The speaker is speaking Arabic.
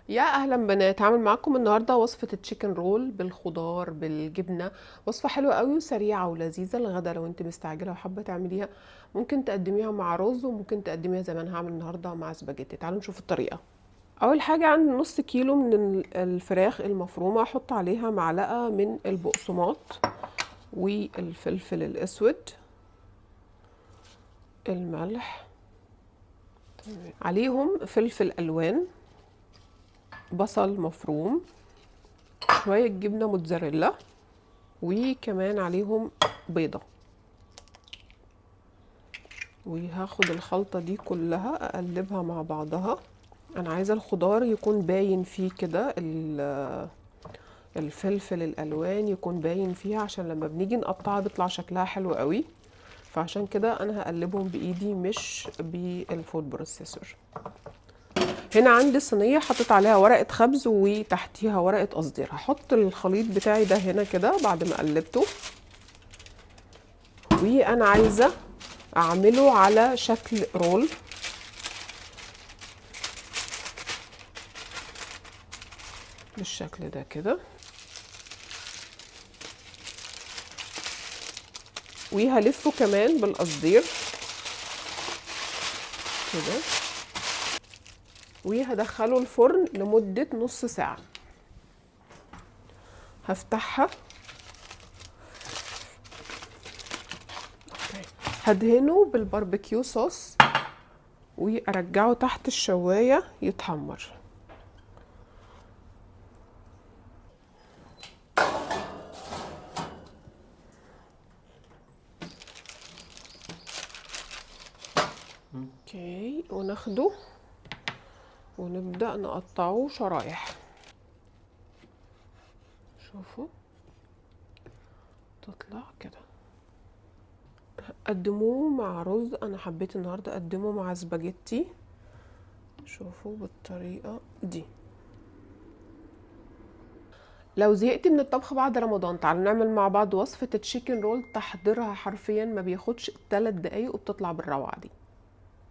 يا اهلا بنات، هعمل معاكم النهارده وصفه التشيكن رول بالخضار بالجبنه. وصفه حلوه قوي وسريعه ولذيذه الغدا. لو انت مستعجله وحابه تعمليها ممكن تقدميها مع رز، وممكن تقدميها زي ما انا هعمل النهارده مع سباجيتي. تعالوا نشوف الطريقه. اول حاجه عندي نص كيلو من الفراخ المفرومه، احط عليها معلقه من البقسماط والفلفل الاسود، الملح، عليهم فلفل الوان، بصل مفروم، شويه جبنه موتزاريلا، وكمان عليهم بيضة. وهاخد الخلطة دي كلها اقلبها مع بعضها. انا عايزة الخضار يكون باين فيه كده، الفلفل الالوان يكون باين فيها عشان لما بنيجي نقطعها بيطلع شكلها حلو قوي. فعشان كده انا هقلبهم بايدي مش بالفود بروسيسور. هنا عندي صينية حطيت عليها ورقة خبز وتحتيها ورقة قصدير. هحط الخليط بتاعي ده هنا كده بعد ما قلبته، وانا عايزة اعمله على شكل رول بالشكل ده كده، وهلفه كمان بالقصدير كده، وهدخله الفرن لمدة نص ساعة. هفتحها، هدهنه بالباربيكيو صوص وارجعه تحت الشواية يتحمر. اوكي، وناخده ونبدأ نقطعه شرايح. شوفوا تطلع كده. قدموه مع رز، انا حبيت النهارده اقدمه مع سباجيتي. شوفوا بالطريقة دي. لو زهقتي من الطبخ بعد رمضان تعالوا نعمل مع بعض وصفة التشيكن رول. تحضيرها حرفيا ما بياخدش 3 دقايق وبتطلع بالروعة دي.